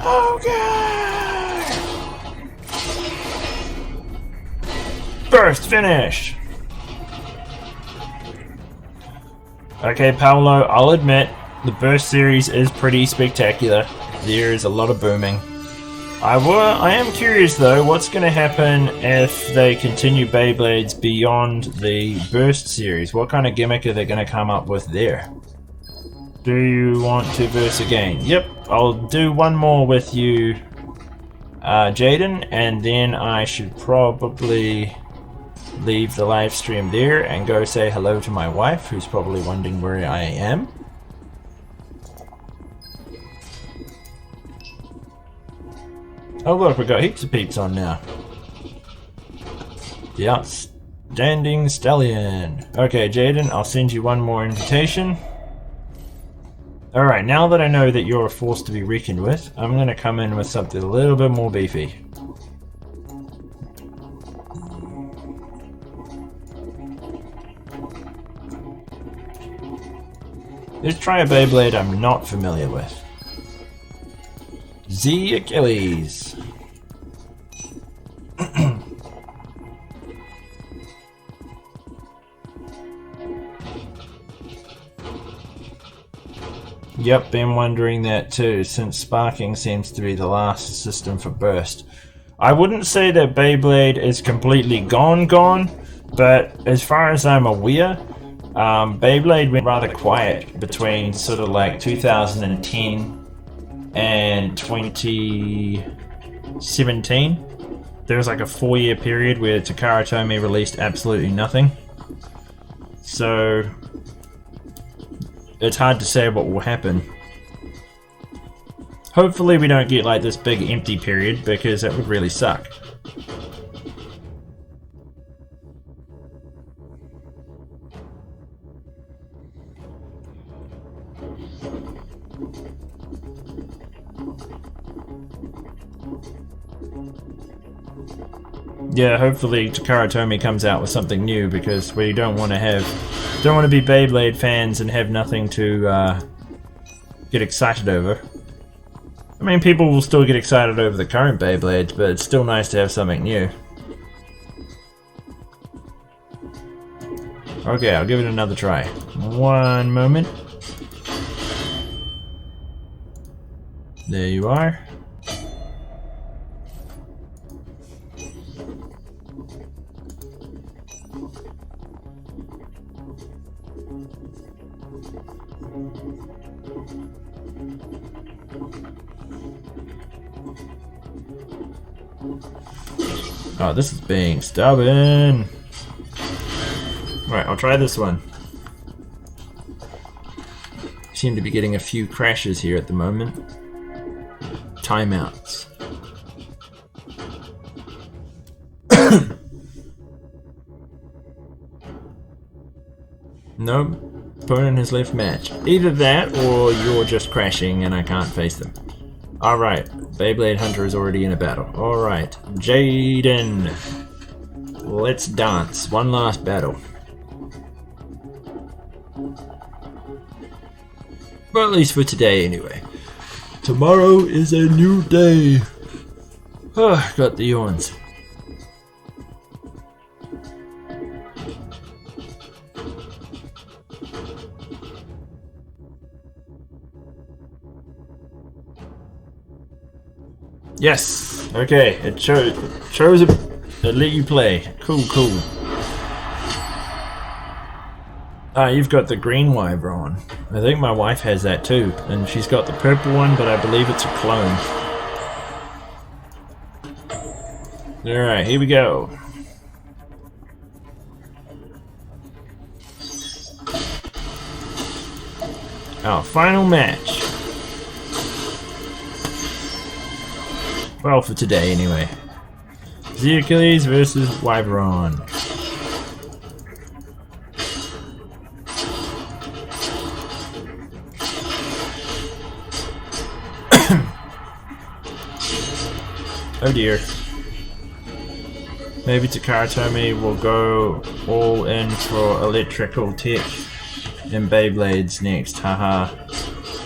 Ogre! Burst finish! Okay, Paolo, I'll admit, the Burst series is pretty spectacular. There is a lot of booming. I am curious though, what's going to happen if they continue Beyblades beyond the Burst series? What kind of gimmick are they going to come up with there? Do you want to verse again? Yep, I'll do one more with you, Jaden, and then I should probably leave the live stream there and go say hello to my wife, who's probably wondering where I am. Oh look, we've got heaps of peeps on now. The Outstanding Stallion. Okay, Jaden, I'll send you one more invitation. Alright, now that I know that you're a force to be reckoned with, I'm going to come in with something a little bit more beefy. Let's try a Beyblade I'm not familiar with. Z Achilles. Yep, been wondering that too, since sparking seems to be the last system for burst. I wouldn't say that Beyblade is completely gone, but as far as I'm aware, Beyblade went rather quiet between sort of like 2010 and 2017. There was like a 4-year period where Takara Tomy released absolutely nothing. So it's hard to say what will happen. Hopefully we don't get like this big empty period, because that would really suck. Yeah, hopefully Takara Tomy comes out with something new, because we don't want to be Beyblade fans and have nothing to get excited over. I mean, people will still get excited over the current Beyblades, but it's still nice to have something new. Okay, I'll give it another try. One moment. There you are. Oh, this is being stubborn. Right, I'll try this one. Seem to be getting a few crashes here at the moment. Timeouts. Nope. Opponent has left match. Either that or you're just crashing and I can't face them. Alright, Beyblade Hunter is already in a battle. Alright, Jaden. Let's dance. One last battle. Well, at least for today anyway. Tomorrow is a new day. Oh, got the yawns. Yes. Okay. It shows it let you play. Cool. Ah, you've got the green Wyvern. I think my wife has that too, and she's got the purple one, but I believe it's a clone. All right, here we go. Our final match. Well, for today, anyway. Z Achilles versus Wyvern. Oh dear. Maybe Takara Tomy will go all in for electrical tech in Beyblades next, haha.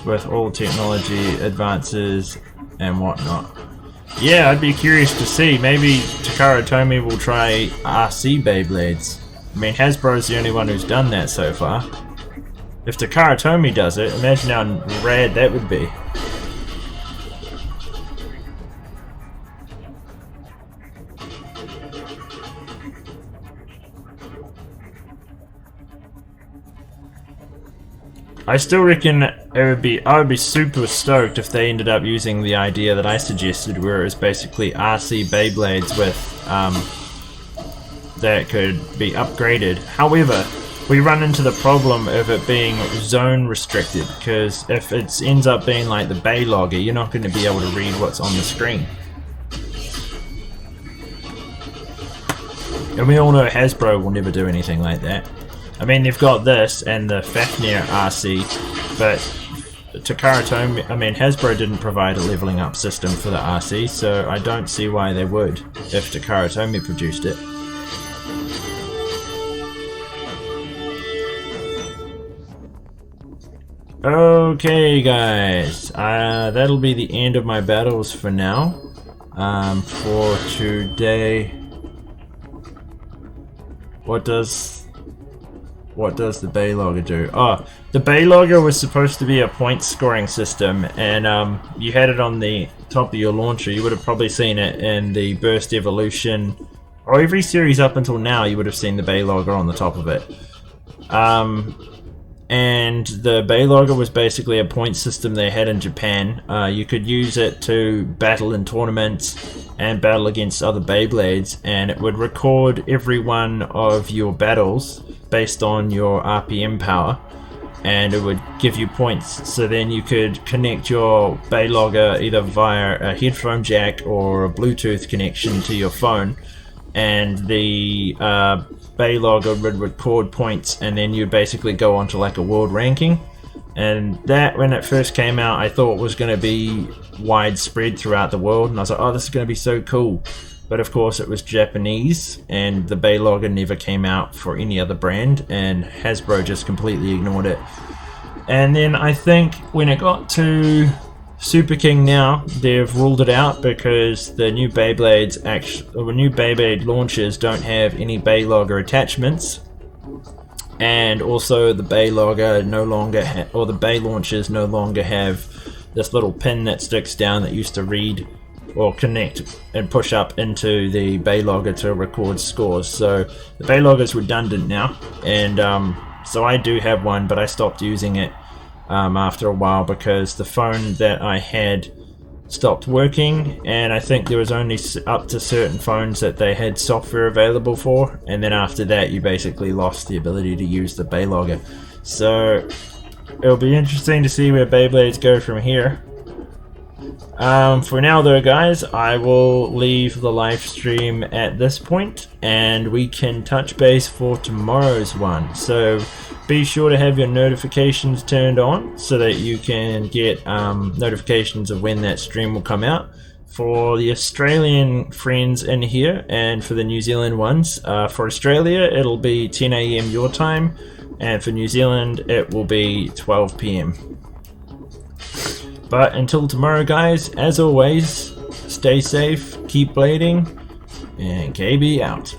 With all technology advances and whatnot. Yeah, I'd be curious to see. Maybe Takara Tomy will try RC Beyblades. I mean, Hasbro's the only one who's done that so far. If Takara Tomy does it, imagine how rad that would be. I still reckon I would be super stoked if they ended up using the idea that I suggested, where it was basically RC Beyblades with that could be upgraded. However, we run into the problem of it being zone restricted, because if it ends up being like the Beylogger, you're not going to be able to read what's on the screen. And we all know Hasbro will never do anything like that. I mean, they've got this and the Fafnir RC, but Takara Tomy, I mean, Hasbro didn't provide a leveling up system for the RC, so I don't see why they would if Takara Tomy produced it. Okay guys, that'll be the end of my battles for now. For today, what does the Beylogger do? Oh, the Beylogger was supposed to be a point scoring system, and you had it on the top of your launcher. You would have probably seen it in the Burst Evolution, or every series up until now. You would have seen the Beylogger on the top of it. And the Beylogger was basically a point system they had in Japan. You could use it to battle in tournaments and battle against other Beyblades, and it would record every one of your battles based on your RPM power, and it would give you points. So then you could connect your Beylogger either via a headphone jack or a Bluetooth connection to your phone, and the Beylogger would record points, and then you'd basically go on to like a world ranking. And that, when it first came out, I thought was going to be widespread throughout the world, and I was like, oh, this is going to be so cool. But of course it was Japanese, and the Beylogger never came out for any other brand, and Hasbro just completely ignored it. And then I think when it got to Super King now, they've ruled it out because the new Beyblades new Beyblade launchers don't have any Beylogger attachments, and also the Beylogger no longer or the Bay launchers no longer have this little pin that sticks down that used to read or connect and push up into the Beylogger to record scores. So the Beylogger is redundant now, and so I do have one, but I stopped using it after a while because the phone that I had stopped working, and I think there was only up to certain phones that they had software available for, and then after that you basically lost the ability to use the Beylogger. So it'll be interesting to see where Beyblades go from here. For now though guys, I will leave the live stream at this point, and we can touch base for tomorrow's one. So be sure to have your notifications turned on so that you can get notifications of when that stream will come out. For the Australian friends in here, and for the New Zealand ones, for Australia it'll be 10 AM your time, and for New Zealand it will be 12 PM. But until tomorrow guys, as always, stay safe, keep blading, and KB out.